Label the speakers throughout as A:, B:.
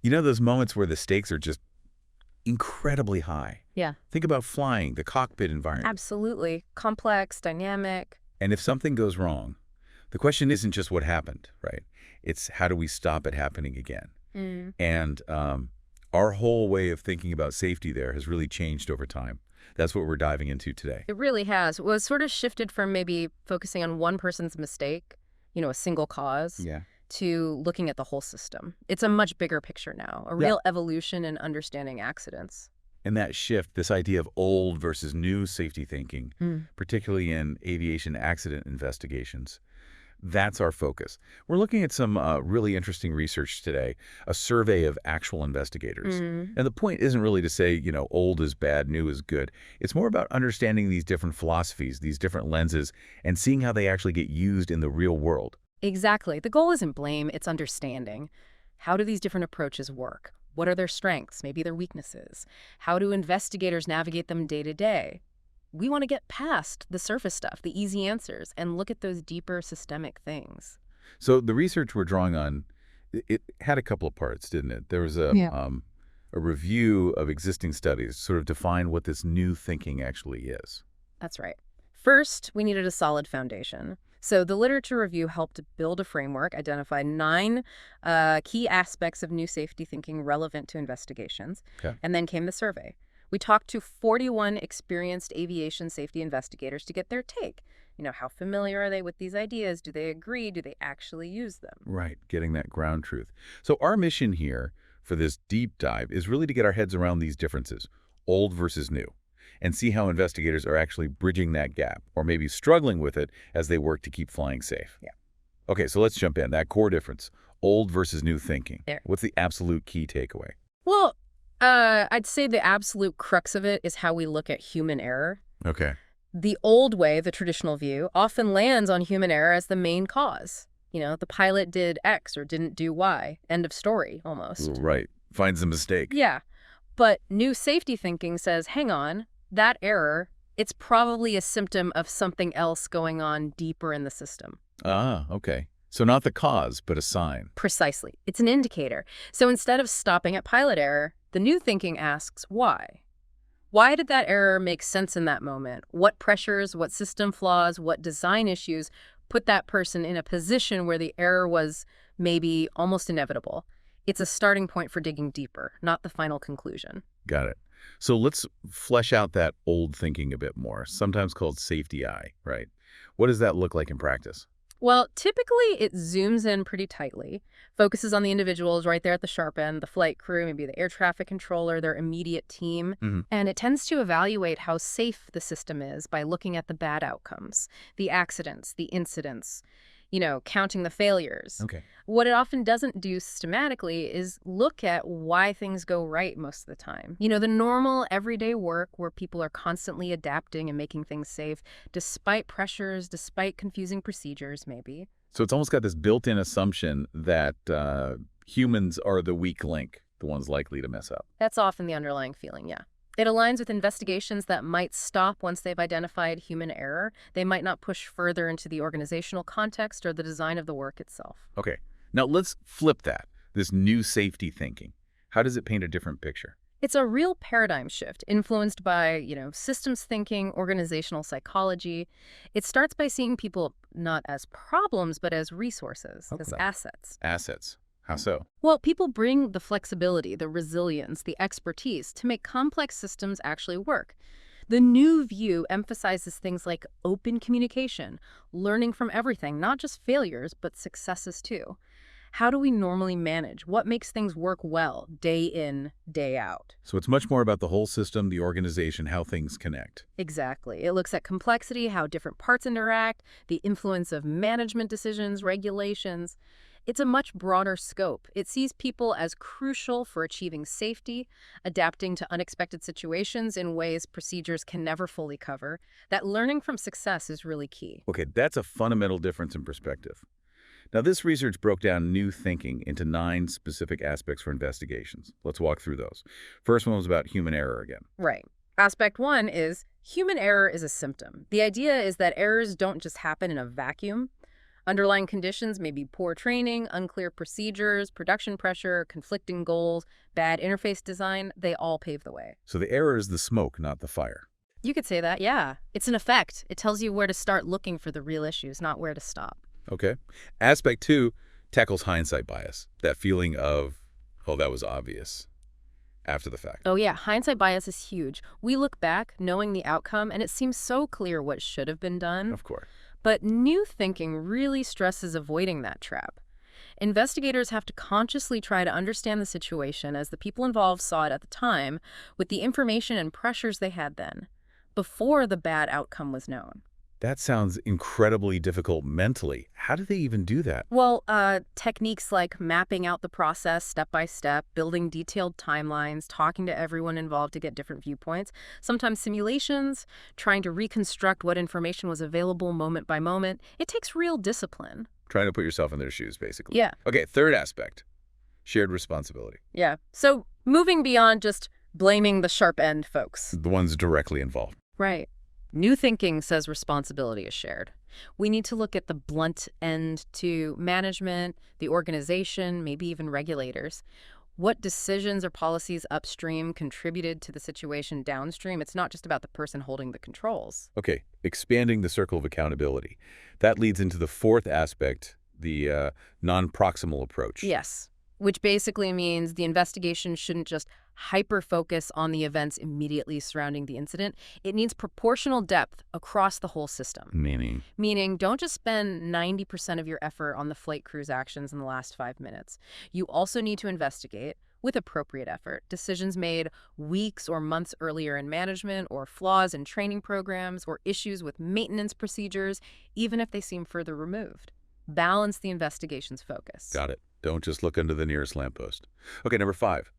A: You know those moments where the stakes are just incredibly high?
B: Yeah.
A: Think about flying, the cockpit environment.
B: Absolutely. Complex, dynamic.
A: And if something goes wrong, the question isn't just what happened, right? It's how do we stop it happening again?
B: Mm.
A: And our whole way of thinking about safety there has really changed over time. That's what we're diving into today.
B: It really has. Well, it's sort of shifted from maybe focusing on one person's mistake, a single cause,
A: Yeah.
B: to looking at the whole system. It's a much bigger picture now, a real evolution in understanding accidents.
A: And that shift, this idea of old versus new safety thinking, particularly in aviation accident investigations, that's our focus. We're looking at some really interesting research today, a survey of actual investigators. And the point isn't really to say, old is bad, new is good. It's more about understanding these different philosophies, these different lenses, and seeing how they actually get used in the real world.
B: Exactly. The goal isn't blame, it's understanding. How do these different approaches work? What are their strengths, maybe their weaknesses? How do investigators navigate them day to day? We want to get past the surface stuff, the easy answers, and look at those deeper systemic things.
A: So the research we're drawing on, it had a couple of parts, didn't it? There was a review of existing studies, sort of define what this new thinking actually is.
B: That's right. First, we needed a solid foundation. So the literature review helped build a framework, identify 9 key aspects of new safety thinking relevant to investigations, and then came the survey. We talked to 41 experienced aviation safety investigators to get their take. How familiar are they with these ideas? Do they agree? Do they actually use them?
A: Right, getting that ground truth. So our mission here for this deep dive is really to get our heads around these differences, old versus new, and see how investigators are actually bridging that gap, or maybe struggling with it as they work to keep flying safe.
B: Yeah.
A: Okay, so let's jump in. That core difference, old versus new thinking.
B: There.
A: What's the absolute key takeaway?
B: Well, I'd say the absolute crux of it is how we look at human error.
A: Okay.
B: The old way, the traditional view, often lands on human error as the main cause. The pilot did X or didn't do Y. End of story, almost.
A: Right. Finds a mistake.
B: Yeah. But new safety thinking says, hang on, that error, it's probably a symptom of something else going on deeper in the system.
A: Ah, okay. So not the cause, but a sign.
B: Precisely. It's an indicator. So instead of stopping at pilot error, the new thinking asks why. Why did that error make sense in that moment? What pressures, what system flaws, what design issues put that person in a position where the error was maybe almost inevitable? It's a starting point for digging deeper, not the final conclusion.
A: Got it. So let's flesh out that old thinking a bit more, sometimes called safety eye, right? What does that look like in practice?
B: Well, typically it zooms in pretty tightly, focuses on the individuals right there at the sharp end, the flight crew, maybe the air traffic controller, their immediate team, and it tends to evaluate how safe the system is by looking at the bad outcomes, the accidents, the incidents, counting the failures.
A: Okay.
B: What it often doesn't do systematically is look at why things go right most of the time. The normal everyday work where people are constantly adapting and making things safe, despite pressures, despite confusing procedures, maybe.
A: So it's almost got this built-in assumption that humans are the weak link, the ones likely to mess up.
B: That's often the underlying feeling, yeah. It aligns with investigations that might stop once they've identified human error. They might not push further into the organizational context or the design of the work itself.
A: Okay. Now let's flip that, this new safety thinking. How does it paint a different picture?
B: It's a real paradigm shift influenced by, systems thinking, organizational psychology. It starts by seeing people not as problems, but as resources, as assets.
A: Assets. How so?
B: Well, people bring the flexibility, the resilience, the expertise to make complex systems actually work. The new view emphasizes things like open communication, learning from everything, not just failures, but successes too. How do we normally manage? What makes things work well, day in, day out?
A: So it's much more about the whole system, the organization, how things connect.
B: Exactly. It looks at complexity, how different parts interact, the influence of management decisions, regulations. It's a much broader scope. It sees people as crucial for achieving safety, adapting to unexpected situations in ways procedures can never fully cover. That learning from success is really key.
A: Okay, that's a fundamental difference in perspective. Now, this research broke down new thinking into 9 specific aspects for investigations. Let's walk through those. First one was about human error again.
B: Right. Aspect 1 is human error is a symptom. The idea is that errors don't just happen in a vacuum. Underlying conditions may be poor training, unclear procedures, production pressure, conflicting goals, bad interface design. They all pave the way.
A: So the error is the smoke, not the fire.
B: You could say that, yeah. It's an effect. It tells you where to start looking for the real issues, not where to stop.
A: Okay. Aspect 2 tackles hindsight bias, that feeling of, oh, that was obvious, after the fact.
B: Oh yeah, hindsight bias is huge. We look back, knowing the outcome, and it seems so clear what should have been done.
A: Of course.
B: But new thinking really stresses avoiding that trap. Investigators have to consciously try to understand the situation as the people involved saw it at the time, with the information and pressures they had then, before the bad outcome was known.
A: That sounds incredibly difficult mentally. How do they even do that?
B: Well, techniques like mapping out the process step by step, building detailed timelines, talking to everyone involved to get different viewpoints, sometimes simulations, trying to reconstruct what information was available moment by moment. It takes real discipline.
A: Trying to put yourself in their shoes, basically.
B: Yeah.
A: Okay, third aspect, shared responsibility.
B: Yeah. So moving beyond just blaming the sharp end folks.
A: The ones directly involved.
B: Right. New thinking says responsibility is shared. We need to look at the blunt end to management, the organization, maybe even regulators. What decisions or policies upstream contributed to the situation downstream? It's not just about the person holding the controls.
A: Okay, expanding the circle of accountability. That leads into the fourth aspect, the non-proximal approach.
B: Yes, which basically means the investigation shouldn't just hyper-focus on the events immediately surrounding the incident. It needs proportional depth across the whole system. Meaning, don't just spend 90% of your effort on the flight crew's actions in the last 5 minutes. You also need to investigate, with appropriate effort, decisions made weeks or months earlier in management, or flaws in training programs, or issues with maintenance procedures, even if they seem further removed. Balance the investigation's focus.
A: Got it. Don't just look under the nearest lamppost. Okay, number 5,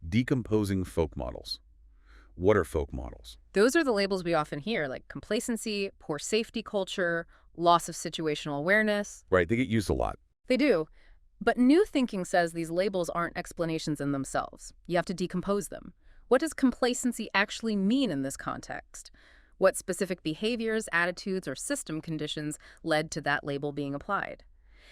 A: decomposing folk models. What are folk models?
B: Those are the labels we often hear, like complacency, poor safety culture, loss of situational awareness.
A: Right, they get used a lot.
B: They do. But new thinking says these labels aren't explanations in themselves. You have to decompose them. What does complacency actually mean in this context? What specific behaviors, attitudes, or system conditions led to that label being applied?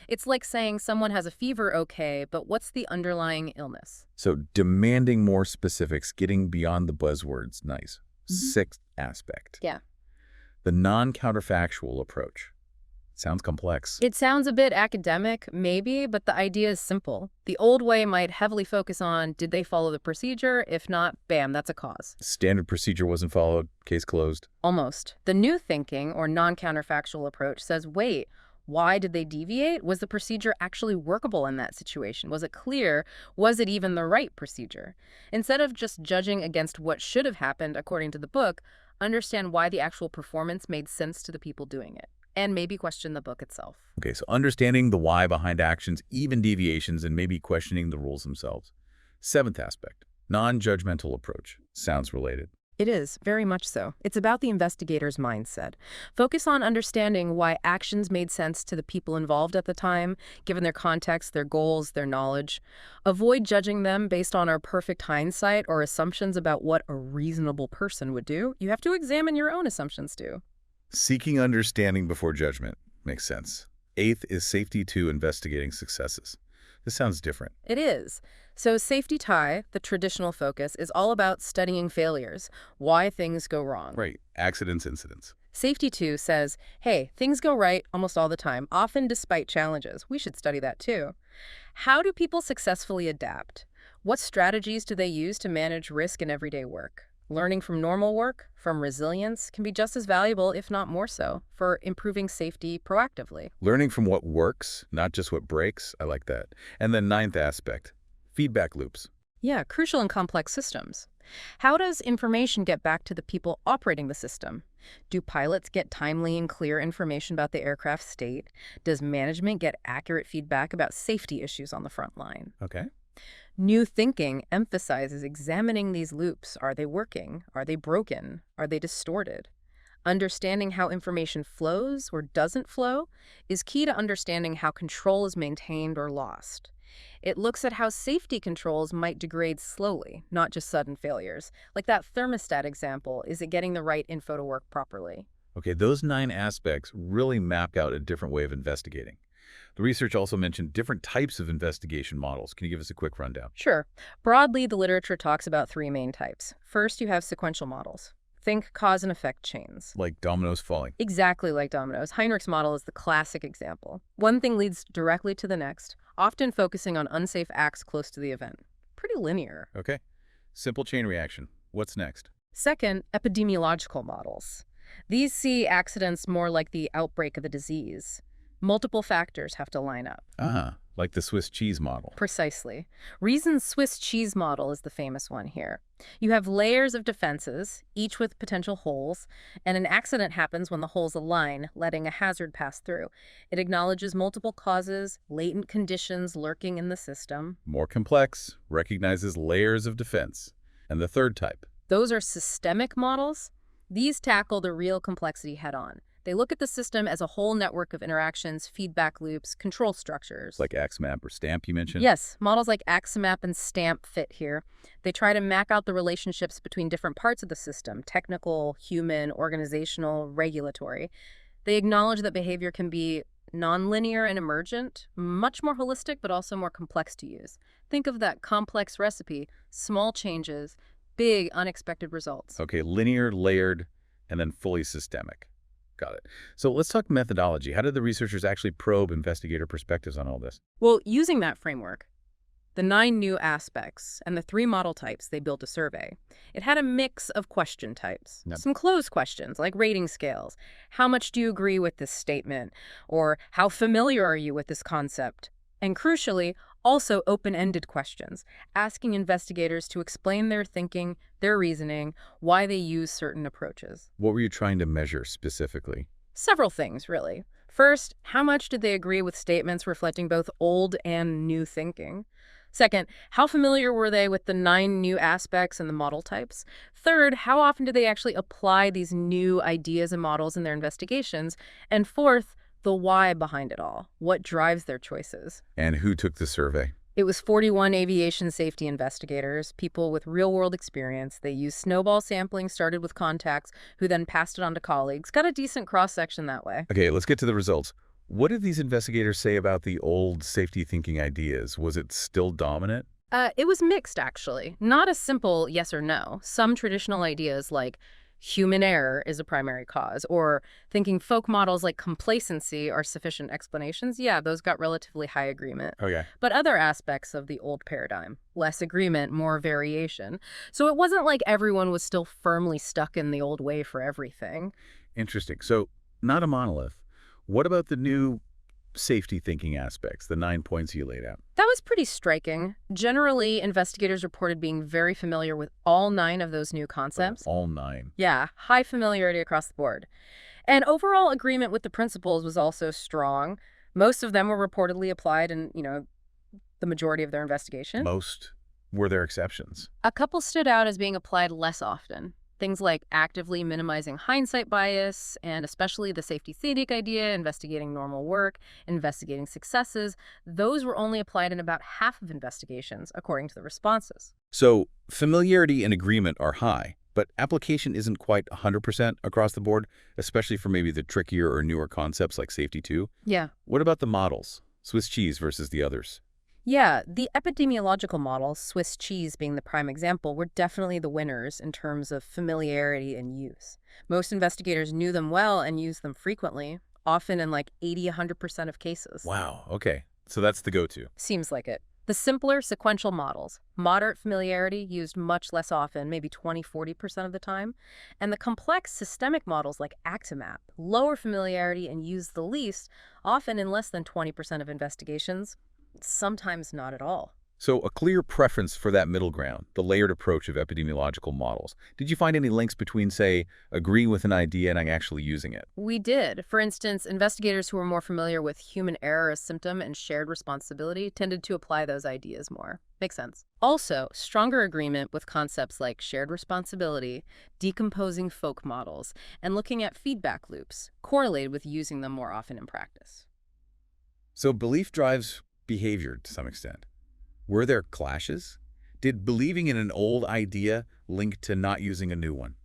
B: It's like saying someone has a fever, okay, but what's the underlying illness?
A: So demanding more specifics, getting beyond the buzzwords. Nice. Sixth aspect.
B: Yeah.
A: The non-counterfactual approach. Sounds complex.
B: It sounds a bit academic, maybe, but the idea is simple. The old way might heavily focus on, did they follow the procedure? If not, bam, that's a cause.
A: Standard procedure wasn't followed, case closed.
B: Almost. The new thinking, or non-counterfactual approach, says, wait, why did they deviate? Was the procedure actually workable in that situation? Was it clear? Was it even the right procedure? Instead of just judging against what should have happened according to the book, understand why the actual performance made sense to the people doing it, and maybe question the book itself.
A: Okay, so understanding the why behind actions, even deviations, and maybe questioning the rules themselves. Seventh aspect, non-judgmental approach. Sounds related.
B: It is, very much so. It's about the investigator's mindset. Focus on understanding why actions made sense to the people involved at the time, given their context, their goals, their knowledge. Avoid judging them based on our perfect hindsight or assumptions about what a reasonable person would do. You have to examine your own assumptions too.
A: Seeking understanding before judgment. Makes sense. Eighth is safety to investigating successes. This sounds different.
B: It is. So safety tie, the traditional focus, is all about studying failures, why things go wrong.
A: Right. Accidents, incidents.
B: Safety 2 says, hey, things go right almost all the time, often despite challenges. We should study that too. How do people successfully adapt? What strategies do they use to manage risk in everyday work? Learning from normal work, from resilience, can be just as valuable, if not more so, for improving safety proactively.
A: Learning from what works, not just what breaks. I like that. And then ninth aspect, feedback loops.
B: Yeah, crucial in complex systems. How does information get back to the people operating the system? Do pilots get timely and clear information about the aircraft's state? Does management get accurate feedback about safety issues on the front line?
A: Okay.
B: New thinking emphasizes examining these loops. Are they working? Are they broken? Are they distorted? Understanding how information flows or doesn't flow is key to understanding how control is maintained or lost. It looks at how safety controls might degrade slowly, not just sudden failures. Like that thermostat example, is it getting the right info to work properly?
A: Okay, those 9 aspects really map out a different way of investigating. The research also mentioned different types of investigation models. Can you give us a quick rundown?
B: Sure. Broadly, the literature talks about three main types. First, you have sequential models. Think cause and effect chains.
A: Like dominoes falling.
B: Exactly like dominoes. Heinrich's model is the classic example. One thing leads directly to the next, often focusing on unsafe acts close to the event. Pretty linear.
A: Okay. Simple chain reaction. What's next?
B: Second, epidemiological models. These see accidents more like the outbreak of a disease. Multiple factors have to line up.
A: Like the Swiss cheese model.
B: Precisely. Reason's Swiss cheese model is the famous one here. You have layers of defenses, each with potential holes, and an accident happens when the holes align, letting a hazard pass through. It acknowledges multiple causes, latent conditions lurking in the system.
A: More complex, recognizes layers of defense. And the third type.
B: Those are systemic models. These tackle the real complexity head-on. They look at the system as a whole network of interactions, feedback loops, control structures.
A: Like AXMAP or STAMP you mentioned?
B: Yes, models like AXMAP and STAMP fit here. They try to map out the relationships between different parts of the system, technical, human, organizational, regulatory. They acknowledge that behavior can be nonlinear and emergent, much more holistic, but also more complex to use. Think of that complex recipe, small changes, big unexpected results.
A: Okay, linear, layered, and then fully systemic. Got it. So let's talk methodology. How did the researchers actually probe investigator perspectives on all this?
B: Well, using that framework, the 9 new aspects and the 3 model types, they built a survey. It had a mix of question types.
A: Yep.
B: Some closed questions, like rating scales. How much do you agree with this statement? Or how familiar are you with this concept? And crucially, also open-ended questions, asking investigators to explain their thinking, their reasoning, why they use certain approaches.
A: What were you trying to measure specifically?
B: Several things, really. First, how much did they agree with statements reflecting both old and new thinking? Second, how familiar were they with the 9 new aspects and the model types? Third, how often did they actually apply these new ideas and models in their investigations? And fourth, the why behind it all. What drives their choices?
A: And who took the survey?
B: It was 41 aviation safety investigators, people with real-world experience. They used snowball sampling, started with contacts, who then passed it on to colleagues. Got a decent cross-section that way.
A: Okay, let's get to the results. What did these investigators say about the old safety thinking ideas? Was it still dominant?
B: It was mixed, actually. Not a simple yes or no. Some traditional ideas like human error is a primary cause, or thinking folk models like complacency are sufficient explanations, yeah, those got relatively high agreement.
A: Okay.
B: But other aspects of the old paradigm, less agreement, more variation. So it wasn't like everyone was still firmly stuck in the old way for everything.
A: Interesting. So not a monolith. What about the new safety thinking aspects, the 9 points you laid out?
B: That was pretty striking. Generally, investigators reported being very familiar with all 9 of those new concepts.
A: All 9.
B: Yeah, high familiarity across the board. And overall agreement with the principles was also strong. Most of them were reportedly applied in, the majority of their investigation.
A: Most. Were there exceptions?
B: A couple stood out as being applied less often. Things like actively minimizing hindsight bias, and especially the safety thetic idea, investigating normal work, investigating successes, those were only applied in about half of investigations, according to the responses.
A: So familiarity and agreement are high, but application isn't quite 100% across the board, especially for maybe the trickier or newer concepts like safety too.
B: Yeah.
A: What about the models? Swiss cheese versus the others?
B: Yeah, the epidemiological models, Swiss cheese being the prime example, were definitely the winners in terms of familiarity and use. Most investigators knew them well and used them frequently, often in like 80–100% of cases.
A: Wow, okay. So that's the go-to.
B: Seems like it. The simpler sequential models, moderate familiarity used much less often, maybe 20–40% of the time. And the complex systemic models like AXMAP, lower familiarity and used the least, often in less than 20% of investigations. Sometimes not at all.
A: So a clear preference for that middle ground, the layered approach of epidemiological models. Did you find any links between, say, agreeing with an idea and actually using it?
B: We did. For instance, investigators who were more familiar with human error as symptom and shared responsibility tended to apply those ideas more. Makes sense. Also, stronger agreement with concepts like shared responsibility, decomposing folk models, and looking at feedback loops correlated with using them more often in practice.
A: So belief drives behavior to some extent. Were there clashes? Did believing in an old idea link to not using a new one?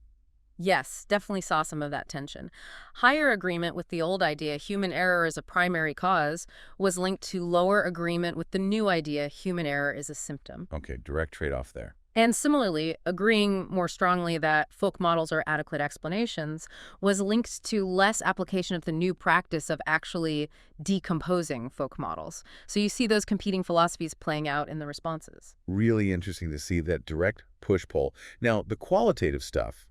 B: Yes, definitely saw some of that tension. Higher agreement with the old idea human error is a primary cause was linked to lower agreement with the new idea human error is a symptom.
A: Okay, direct trade-off there.
B: And similarly, agreeing more strongly that folk models are adequate explanations was linked to less application of the new practice of actually decomposing folk models. So you see those competing philosophies playing out in the responses.
A: Really interesting to see that direct push-pull. Now, the qualitative stuff,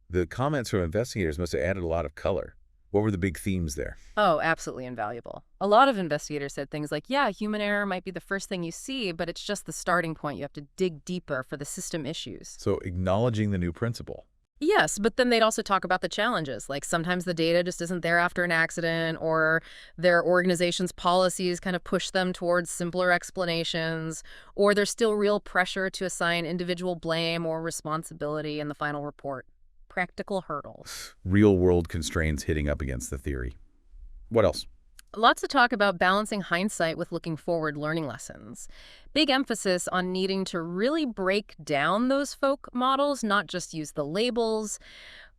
A: the comments from investigators must have added a lot of color. What were the big themes there?
B: Oh, absolutely invaluable. A lot of investigators said things like, yeah, human error might be the first thing you see, but it's just the starting point. You have to dig deeper for the system issues.
A: So acknowledging the new principle.
B: Yes, but then they'd also talk about the challenges, like sometimes the data just isn't there after an accident, or their organization's policies kind of push them towards simpler explanations, or there's still real pressure to assign individual blame or responsibility in the final report. Practical hurdles.
A: Real-world constraints hitting up against the theory. What else?
B: Lots of talk about balancing hindsight with looking forward learning lessons. Big emphasis on needing to really break down those folk models, not just use the labels.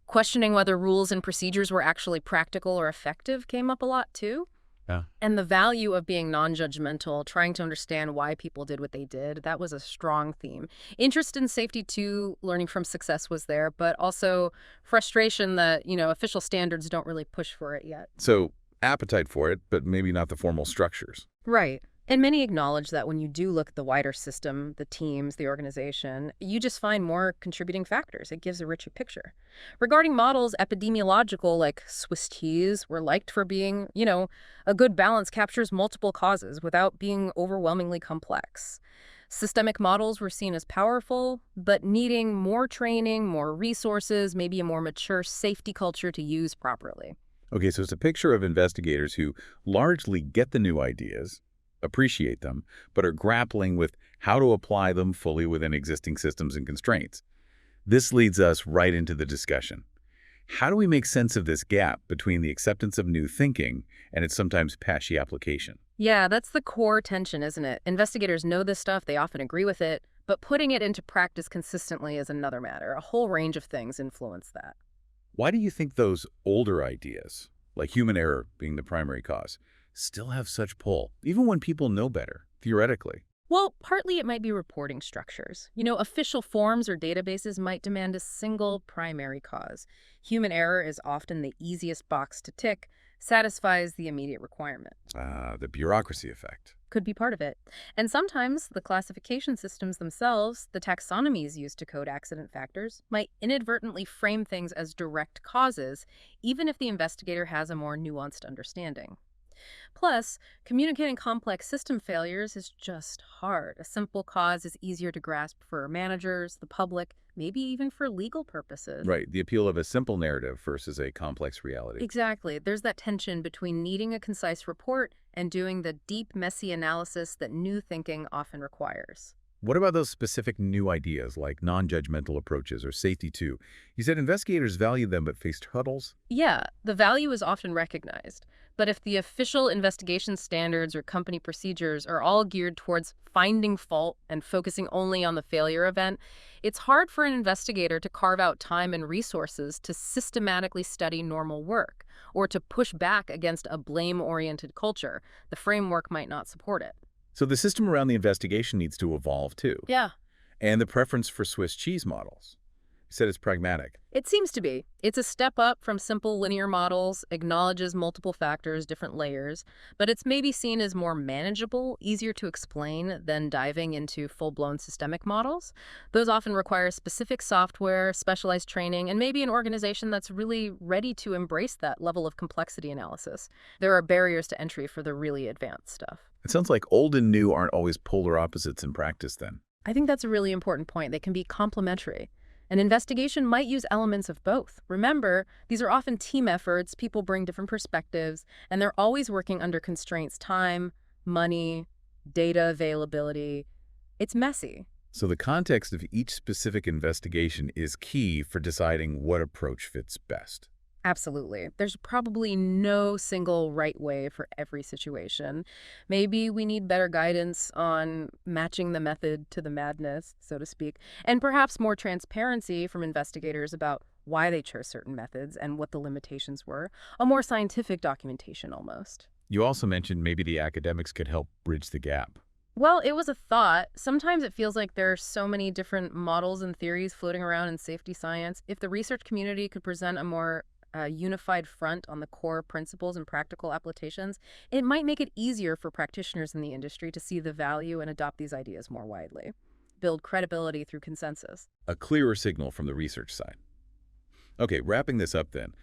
B: Questioning whether rules and procedures were actually practical or effective came up a lot too.
A: Yeah.
B: And the value of being non-judgmental, trying to understand why people did what they did, that was a strong theme. Interest in safety too, learning from success was there, but also frustration that, official standards don't really push for it yet.
A: So appetite for it, but maybe not the formal structures.
B: Right. And many acknowledge that when you do look at the wider system, the teams, the organization, you just find more contributing factors. It gives a richer picture. Regarding models, epidemiological, like Swiss cheese, were liked for being, a good balance captures multiple causes without being overwhelmingly complex. Systemic models were seen as powerful, but needing more training, more resources, maybe a more mature safety culture to use properly.
A: Okay, so it's a picture of investigators who largely get the new ideas, appreciate them, but are grappling with how to apply them fully within existing systems and constraints. This leads us right into the discussion. How do we make sense of this gap between the acceptance of new thinking and its sometimes patchy application?
B: Yeah, that's the core tension, isn't it? Investigators know this stuff, they often agree with it, but putting it into practice consistently is another matter. A whole range of things influence that.
A: Why do you think those older ideas, like human error being the primary cause, still have such pull, even when people know better, theoretically?
B: Well, partly it might be reporting structures. Official forms or databases might demand a single primary cause. Human error is often the easiest box to tick, satisfies the immediate requirement.
A: The bureaucracy effect.
B: Could be part of it. And sometimes the classification systems themselves, the taxonomies used to code accident factors, might inadvertently frame things as direct causes, even if the investigator has a more nuanced understanding. Plus, communicating complex system failures is just hard. A simple cause is easier to grasp for managers, the public, maybe even for legal purposes.
A: Right, the appeal of a simple narrative versus a complex reality.
B: Exactly. There's that tension between needing a concise report and doing the deep, messy analysis that new thinking often requires.
A: What about those specific new ideas like non-judgmental approaches or safety too? You said investigators value them but faced hurdles?
B: Yeah, the value is often recognized. But if the official investigation standards or company procedures are all geared towards finding fault and focusing only on the failure event, it's hard for an investigator to carve out time and resources to systematically study normal work or to push back against a blame-oriented culture. The framework might not support it.
A: So the system around the investigation needs to evolve too.
B: Yeah.
A: And the preference for Swiss cheese models. You said it's pragmatic.
B: It seems to be. It's a step up from simple linear models, acknowledges multiple factors, different layers, but it's maybe seen as more manageable, easier to explain than diving into full-blown systemic models. Those often require specific software, specialized training, and maybe an organization that's really ready to embrace that level of complexity analysis. There are barriers to entry for the really advanced stuff.
A: It sounds like old and new aren't always polar opposites in practice then.
B: I think that's a really important point. They can be complementary. An investigation might use elements of both. Remember, these are often team efforts, people bring different perspectives, and they're always working under constraints: time, money, data availability. It's messy.
A: So the context of each specific investigation is key for deciding what approach fits best.
B: Absolutely. There's probably no single right way for every situation. Maybe we need better guidance on matching the method to the madness, so to speak, and perhaps more transparency from investigators about why they chose certain methods and what the limitations were. A more scientific documentation almost.
A: You also mentioned maybe the academics could help bridge the gap.
B: Well, it was a thought. Sometimes it feels like there are so many different models and theories floating around in safety science. If the research community could present a more unified front on the core principles and practical applications, it might make it easier for practitioners in the industry to see the value and adopt these ideas more widely. Build credibility through consensus.
A: A clearer signal from the research side. Okay, wrapping this up then.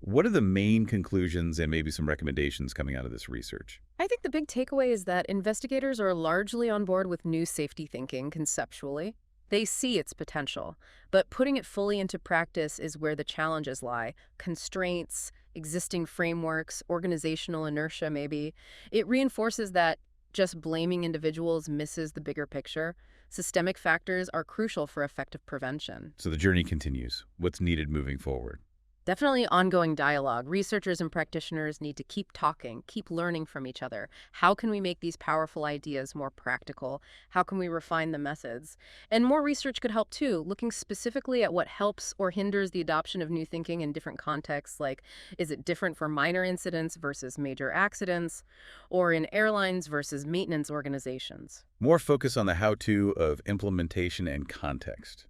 A: What are the main conclusions and maybe some recommendations coming out of this research?
B: I think the big takeaway is that investigators are largely on board with new safety thinking conceptually. They see its potential, but putting it fully into practice is where the challenges lie. Constraints, existing frameworks, organizational inertia maybe. It reinforces that just blaming individuals misses the bigger picture. Systemic factors are crucial for effective prevention.
A: So the journey continues. What's needed moving forward?
B: Definitely ongoing dialogue. Researchers and practitioners need to keep talking, keep learning from each other. How can we make these powerful ideas more practical? How can we refine the methods? And more research could help too, looking specifically at what helps or hinders the adoption of new thinking in different contexts, like is it different for minor incidents versus major accidents, or in airlines versus maintenance organizations?
A: More focus on the how-to of implementation and context.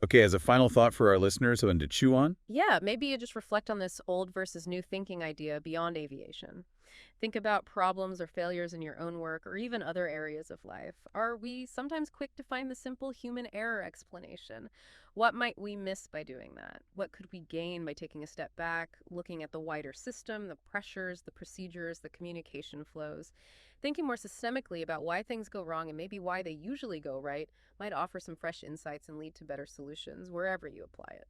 A: Okay, as a final thought for our listeners, something to chew on?
B: Yeah, maybe you just reflect on this old versus new thinking idea beyond aviation. Think about problems or failures in your own work or even other areas of life. Are we sometimes quick to find the simple human error explanation? What might we miss by doing that? What could we gain by taking a step back, looking at the wider system, the pressures, the procedures, the communication flows? Thinking more systemically about why things go wrong and maybe why they usually go right might offer some fresh insights and lead to better solutions wherever you apply it.